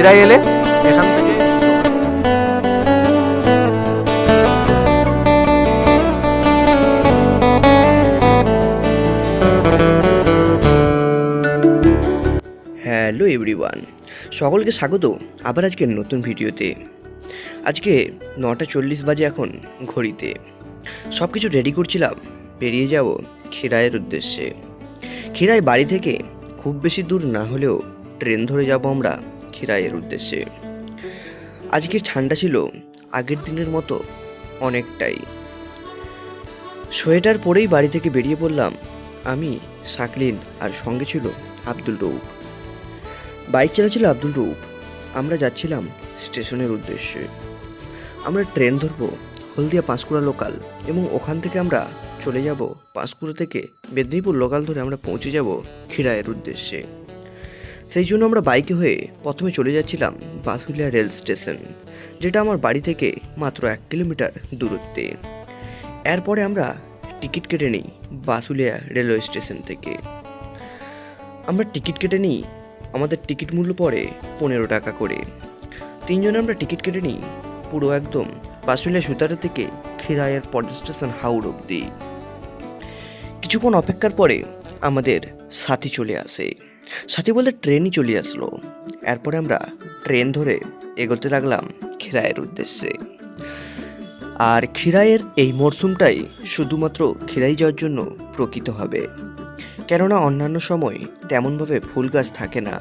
খিরাই এলে এখান থেকে হ্যালো এভরিওয়ান, সকলকে স্বাগত আবার আজকের নতুন ভিডিওতে। আজকে 9:40 বাজে এখন ঘড়িতে। সব কিছু রেডি করছিলাম, বেরিয়ে যাব খিরাইয়ের উদ্দেশ্যে। খিরাই বাড়ি থেকে খুব বেশি দূর না হলেও ট্রেন ধরে যাব আমরা খিরাইয়ের উদ্দেশ্যে। আজকে ঠান্ডা ছিল আগের দিনের মতো অনেকটাই। সোয়েটার পরেই বাড়ি থেকে বেরিয়ে পড়লাম আমি, সাকলিন, আর সঙ্গে ছিল আব্দুল রউফ। বাইক চালাচ্ছিল আব্দুল রউফ। আমরা যাচ্ছিলাম স্টেশনের উদ্দেশ্যে। আমরা ট্রেন ধরবো হলদিয়া পাঁশকুড়া লোকাল, এবং ওখান থেকে আমরা চলে যাব পাঁশকুড়া থেকে মেদিনীপুর লোকাল ধরে আমরা পৌঁছে যাব খিরাইয়ের উদ্দেশ্যে। সেই জন্য আমরা বাইকে হয়ে প্রথমে চলে যাচ্ছিলাম বাসুলিয়া রেল স্টেশন, যেটা আমার বাড়ি থেকে মাত্র 1 কিলোমিটার দূরত্বে। এরপরে আমরা টিকিট কেটে নিই বাসুলিয়া রেলওয়ে স্টেশন থেকে। আমরা টিকিট কেটে নিই, আমাদের টিকিট মূল্য পড়ে 15 টাকা করে। 3 জনে আমরা টিকিট কেটে নিই পুরো একদম বাসুলিয়া সুতারা থেকে খিরাইয়ের পরের স্টেশন হাওড় অবধি। কিছুক্ষণ অপেক্ষার পরে আমাদের সাথী চলে আসে। সাথী বলতে ট্রেনই চলে আসলো। এরপরে আমরা ট্রেন ধরে এগোতে লাগলাম খিরাইয়ের উদ্দেশ্যে। আর খিরাইয়ের এই মরশুমটাই শুধুমাত্র খিরাই যাওয়ার জন্য প্রকৃত হবে, কেননা অন্যান্য সময় তেমনভাবে ফুল গাছ থাকে না।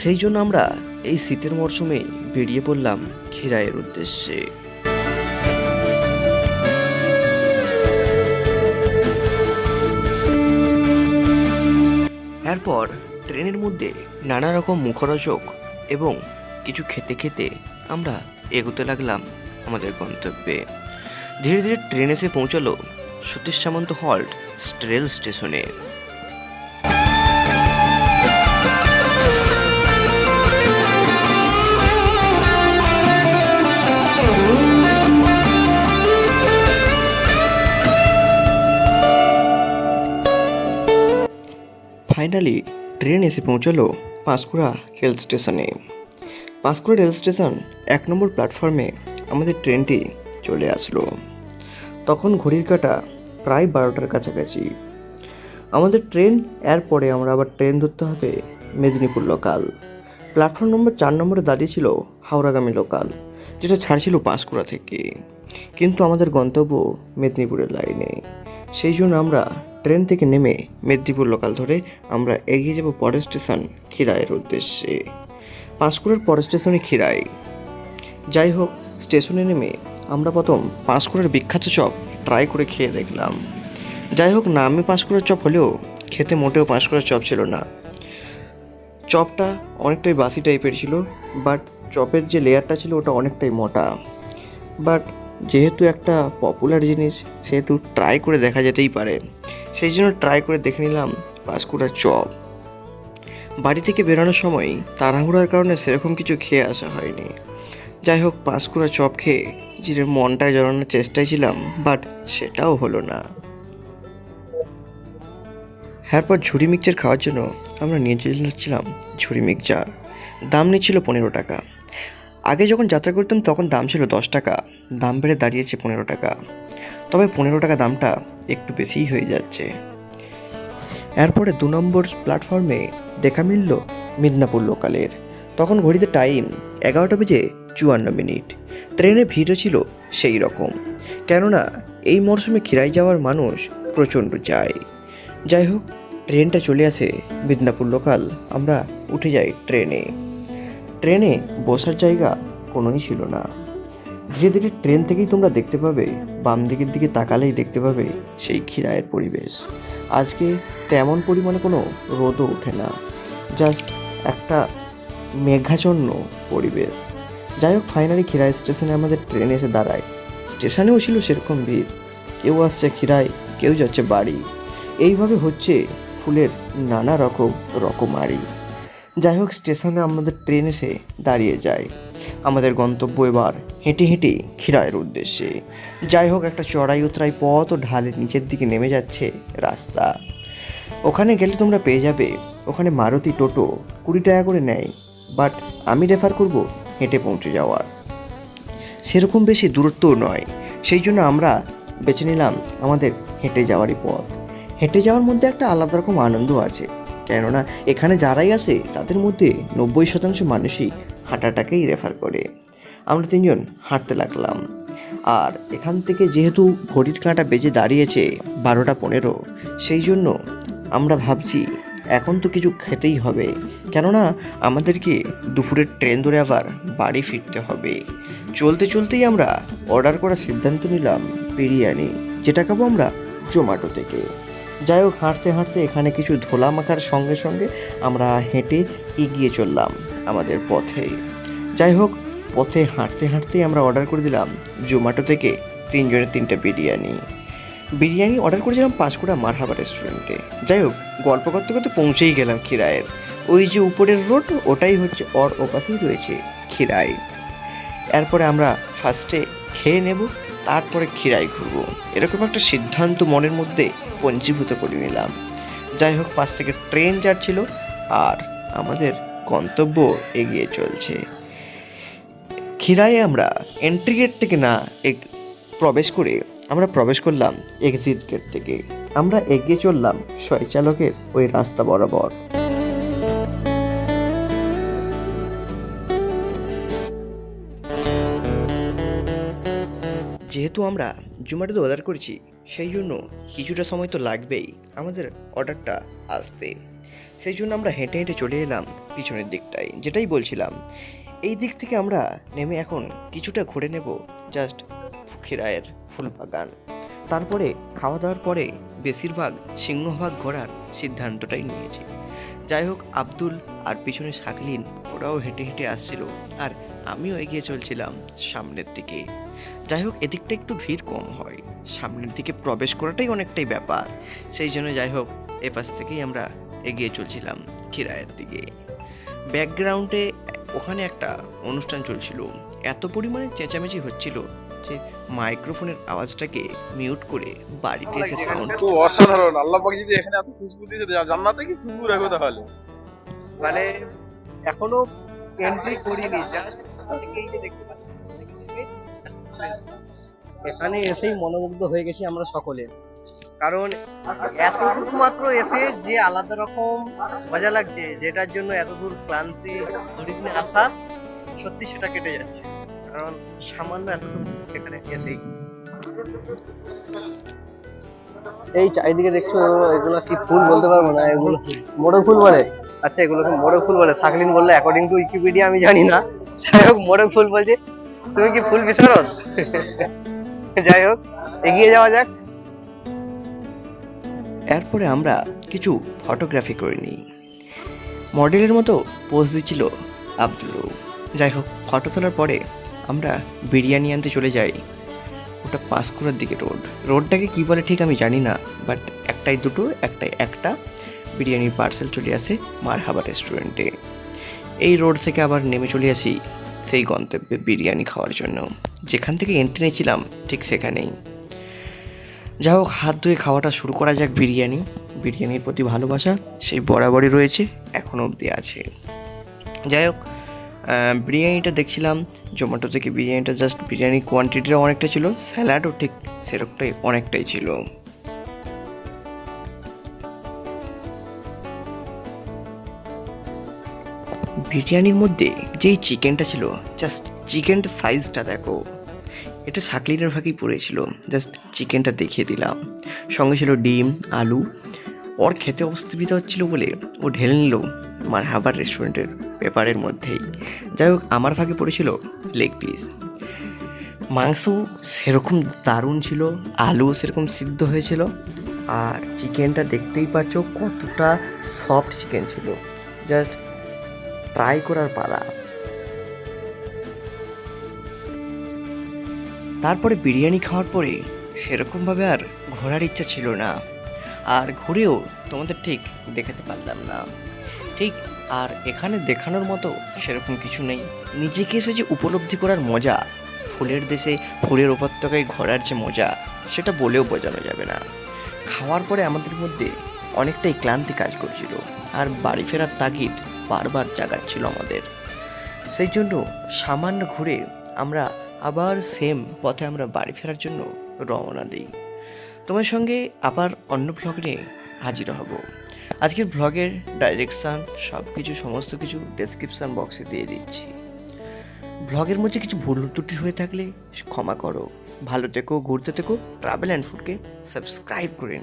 সেই জন্য আমরা এই শীতের মরশুমে বেরিয়ে পড়লাম খিরাইয়ের উদ্দেশ্যে। এরপর ট্রেনের মধ্যে নানা রকম মুখরোচক এবং কিছু খেতে খেতে আমরা এগোতে লাগলাম আমাদের গন্তব্যে। ধীরে ধীরে ট্রেন এসে পৌঁছালো সতীশ সামন্ত হল্ট রেল স্টেশনে। ফাইনালি ট্রেন এসে পৌঁছালো পাঁশকুড়া রেল স্টেশনে। পাঁশকুড়া রেল স্টেশন 1 নম্বর প্ল্যাটফর্মে আমাদের ট্রেনটি চলে আসলো। তখন ঘড়ির কাঁটা প্রায় 12টার কাছাকাছি। আমাদের ট্রেন, এরপরে আমরা আবার ট্রেন ধরতে হবে মেদিনীপুর লোকাল। প্ল্যাটফর্ম নম্বর 4 নম্বরে দাঁড়িয়েছিল হাওড়াগামী লোকাল, যেটা ছাড়ছিল পাঁশকুড়া থেকে, কিন্তু আমাদের গন্তব্য মেদিনীপুরের লাইনে। সেই জন্য আমরা ট্রেন থেকে নেমে মেদিনীপুর লোকাল ধরে আমরা এগিয়ে যাব পরের স্টেশন খিরাইয়ের উদ্দেশ্যে। পাঁশকুড়ার পরের স্টেশনে খিরাই। যাই হোক, স্টেশনে নেমে আমরা প্রথম পাঁশকুড়ার বিখ্যাত চপ ট্রাই করে খেয়ে দেখলাম। যাই হোক, নামে পাঁশকুড়ার চপ হলেও খেতে মোটেও পাঁশকুড়ার চপ ছিল না। চপটা অনেকটাই বাসি টাইপের ছিল, বাট চপের যে লেয়ারটা ছিল ওটা অনেকটাই মোটা। বাট যেহেতু একটা পপুলার জিনিস, সেহেতু ট্রাই করে দেখা যেতেই পারে। সেই জন্য ট্রাই করে দেখে নিলাম পাঁশকুড়ার চপ। বাড়ি থেকে বেরোনোর সময় তাড়াহুড়ার কারণে সেরকম কিছু খেয়ে আসা হয়নি। যাই হোক, পাঁশকুড়া চপ খেয়ে যে মনটা জড়ানোর চেষ্টায় ছিলাম, বাট সেটাও হলো না। এরপর ঝুড়ি মিক্সচার খাওয়ার জন্য আমরা নিয়ে যাচ্ছিলাম ঝুড়ি মিক্সচার। দাম নিচ্ছিল 15 টাকা। আগে যখন যাত্রা করতাম তখন দাম ছিল 10 টাকা, দাম বেড়ে দাঁড়িয়েছে 15 টাকা। তবে 15 টাকা দামটা একটু বেশিই হয়ে যাচ্ছে। এরপরে 2 নম্বর প্ল্যাটফর্মে দেখা মিলল মিদনাপুর লোকালের। তখন ঘড়িতে টাইম 11:54। ট্রেনে ভিড়ও ছিল সেই রকম, কেননা এই মরশুমে খিরাই যাওয়ার মানুষ প্রচণ্ড যায়। যাই হোক, ট্রেনটা চলে আসে মিদনাপুর লোকাল। আমরা উঠে যাই ট্রেনে। ট্রেনে বসার জায়গা কোনোই ছিল না। ধীরে ধীরে ট্রেন থেকেই তোমরা দেখতে পাবে, বাম দিকের দিকে তাকালেই দেখতে পাবে সেই খিরাইয়ের পরিবেশ। আজকে তেমন পরিমাণে কোনো রোদও ওঠে না, জাস্ট একটা মেঘাচ্ছন্ন পরিবেশ। যাই হোক, ফাইনালি খিরাই স্টেশনে আমাদের ট্রেন এসে দাঁড়ায়। স্টেশনেও ছিল সেরকম ভিড়, কেউ আসছে খিরাই, কেউ যাচ্ছে বাড়ি। এইভাবে হচ্ছে ফুলের নানা রকমারি। যাই হোক, স্টেশনে আমাদের ট্রেন এসে দাঁড়িয়ে যায়। আমাদের গন্তব্য এবার হেঁটে হেঁটে খিরাইয়ের উদ্দেশ্যে। যাই হোক, একটা চড়াই উতরাই পথ ও ঢালের নিচের দিকে নেমে যাচ্ছে রাস্তা। ওখানে গেলে তোমরা পেয়ে যাবে, ওখানে মারুতি টোটো 20 টাকা করে নেয় বাট আমি রেফার করব হেঁটে পৌঁছে যাওয়ার। সেরকম বেশি দূরত্বও নয়, সেই জন্য আমরা বেছে নিলাম আমাদের হেঁটে যাওয়ারই পথ। হেঁটে যাওয়ার মধ্যে একটা আলাদা রকম আনন্দ আছে, কেননা এখানে যারাই আসে তাদের মধ্যে 90% মানুষই হাঁটাটাকেই রেফার করে। আমরা তিনজন হাঁটতে লাগলাম। আর এখান থেকে যেহেতু ঘড়ির কাঁটা বেজে দাঁড়িয়েছে 12টা 15, সেই জন্য আমরা ভাবছি এখন তো কিছু খেতেই হবে, কেননা আমাদেরকে দুপুরের ট্রেন ধরে আবার বাড়ি ফিরতে হবে। চলতে চলতেই আমরা অর্ডার করার সিদ্ধান্ত নিলাম বিরিয়ানি, যেটা খাবো আমরা জোম্যাটো থেকে। যাই হোক, হাঁটতে হাঁটতে এখানে কিছু ধোলা মাখার সঙ্গে সঙ্গে আমরা হেঁটে এগিয়ে চললাম আমাদের পথে। যাই হোক, পথে হাঁটতে হাঁটতেই আমরা অর্ডার করে দিলাম জোম্যাটো থেকে 3 জনের 3টা বিরিয়ানি অর্ডার করেছিলাম পাঁশকুড়া মারহাবা রেস্টুরেন্টে। যাই হোক, গল্প করতে করতে পৌঁছেই গেলাম খিরায়ের। ওই যে উপরের রোড, ওটাই হচ্ছে ওর ওপাশেই রয়েছে খিরাই। এরপরে আমরা ফার্স্টে খেয়ে নেব, তারপরে খিরাই ঘুরবো, এরকম একটা সিদ্ধান্ত মনের মধ্যে পঞ্জীভূত করে নিলাম। যাই হোক, পাশ থেকে ট্রেন যাচ্ছিল আর আমাদের গন্তব্য এগিয়ে চলছে। খিরাইয়ে আমরা এন্ট্রি গেট থেকে না প্রবেশ করলাম এক্সিট গেট থেকে। আমরা এগিয়ে চললাম শয়চালকের ওই রাস্তা বরাবর। যেহেতু আমরা জোম্যাটোতে অর্ডার করেছি, সেই জন্য কিছুটা সময় তো লাগবেই আমাদের অর্ডারটা আসতে। সেই জন্য আমরা হেঁটে হেঁটে চলে এলাম পিছনের দিকটায়, যেটাই বলছিলাম। এই দিক থেকে আমরা নেমে এখন কিছুটা ঘুরে নেব জাস্ট খিরায়ের ফুলবাগান। তারপরে খাওয়া দাওয়ার পরে বেশিরভাগ সিংহভাগ ঘোরার সিদ্ধান্তটাই নিয়েছি। যাই হোক, আব্দুল আর পিছনে শাকলিন ওরাও হেঁটে হেঁটে আসছিল, আর আমিও এগিয়ে চলছিলাম সামনের দিকে। যাই হোক, এদিকটা একটু ভিড় কম হয়, সামনের দিকে প্রবেশ করাটাই অনেকটাই ব্যাপার। সেই জন্য যাই হোক, এপাশ থেকেই আমরা এগিয়ে চলছিলাম খিরায়ের দিকে। ব্যাকগ্রাউন্ডে ওখানে একটা অনুষ্ঠান চলছিল, এত পরিমাণে চেঁচামেচি হচ্ছিল যে মাইক্রোফোনের আওয়াজটাকে মিউট করে বাড়িতে এসে সাউন্ড। খুব অসাধারণ। আল্লাহ পাক যদি এখানে এত খুশবু দিয়েছে, জান্নাতে কি খুশবু রাখবে তাহলে। মানে এখনো এন্ট্রি করিনি, জাস্ট এই যে দেখতে পাচ্ছি এখানে এসেই মনোমুগ্ধ হয়ে গেছি আমরা সকলে। কারণ এতটুকু মাত্র এসে যে আলাদা রকম মজা লাগছে, যেটার জন্য এত দূর ক্লান্তি ধরে আসা, সত্যি সেটা কেটে যাচ্ছে। কারণ সামান্য এতটুকু এখানে এসেই এই চারিদিকে দেখছো, এগুলো কি ফুল বলতে পারবো না, এগুলো মোড়ক ফুল বলে। আচ্ছা, এগুলোকে মোড়ক ফুল বলে। সাকলিন বললে অ্যাকর্ডিং টু উইকিপিডিয়া, আমি জানি না। যাই হোক, মোড়ক ফুল বলছে। তুমি কি ফুল বিশারদ? যাই হোক, এগিয়ে যাওয়া যাক। এরপরে আমরা কিছু ফটোগ্রাফি করে নিই। মডেলের মতো পোজ দিচ্ছিল আব্দুল। যাই হোক, ফটো তোলার পরে আমরা বিরিয়ানি আনতে চলে যাই। ওটা পাঁশকুড়ার দিকে রোডটাকে কি বলে ঠিক আমি জানি না, বাট একটাই দুটো, একটাই একটা বিরিয়ানির পার্সেল চলে আসে মারহাবা রেস্টুরেন্টে। এই রোড থেকে আবার নেমে চলে আসি সেই গন্তব্যে বিরিয়ানি খাওয়ার জন্য, যেখান থেকে এন্ট্রি নিয়েছিলাম ঠিক সেখানেই। যাই হোক, হাত ধুয়ে খাওয়াটা শুরু করা যাক। বিরিয়ানির প্রতি ভালোবাসা সেই বরাবরই রয়েছে, এখনও অবধি আছে। যাই হোক, বিরিয়ানিটা দেখছিলাম জোম্যাটো থেকে। বিরিয়ানির কোয়ান্টিটিটা অনেকটা ছিল, স্যালাডও ঠিক সেরকমটাই অনেকটাই ছিল। বিরিয়ানির মধ্যে যেই চিকেনটা ছিল, জাস্ট চিকেনটা সাইজটা দেখো, এটা শাকলিনের ভাগেই পড়েছিল। জাস্ট চিকেনটা দেখিয়ে দিলাম। সঙ্গে ছিল ডিম, আলু। ওর খেতে অসুবিধা হচ্ছিল বলে ও ঢেলে নিল মারহাবার রেস্টুরেন্টের পেপারের মধ্যেই। যাই হোক, আমার ভাগে পড়েছিল লেগ পিস। মাংস সেরকম দারুণ ছিল, আলু সেরকম সিদ্ধ হয়েছিল, আর চিকেনটা দেখতেই পাচ্ছ কতটা সফট চিকেন ছিল। জাস্ট ট্রাই করার পালা। তারপরে বিরিয়ানি খাওয়ার পরে সেরকমভাবে আর ঘোরার ইচ্ছা ছিল না, আর ঘুরেও তোমাদের ঠিক দেখাতে পারলাম না ঠিক। আর এখানে দেখানোর মতো সেরকম কিছু নেই। নিজেকে এসে যে উপলব্ধি করার মজা, ফুলের দেশে ফুলের উপত্যকায় ঘোরার যে মজা, সেটা বলেও বোঝানো যাবে না। খাওয়ার পরে আমাদের মধ্যে অনেকটাই ক্লান্তি কাজ করছিল, আর বাড়ি ফেরার তাগিদ বারবার জাগাচ্ছিল আমাদের। সেই জন্য সামান্য ঘুরে আমরা আবার সেম পথে আমরা বাড়ি ফেরার জন্য রওনা দিই। তোমার সঙ্গে আবার অন্য ব্লগ নিয়ে হাজির হব। আজকের ব্লগের ডাইরেকশান সব কিছু সমস্ত কিছু ডেসক্রিপশান বক্সে দিয়ে দিচ্ছি। ব্লগের মধ্যে কিছু ভুল ত্রুটি হয়ে থাকলে ক্ষমা করো। ভালো থেকো, ঘুরতে থেকো, ট্রাভেল অ্যান্ড ফুডকে সাবস্ক্রাইব করে নিও।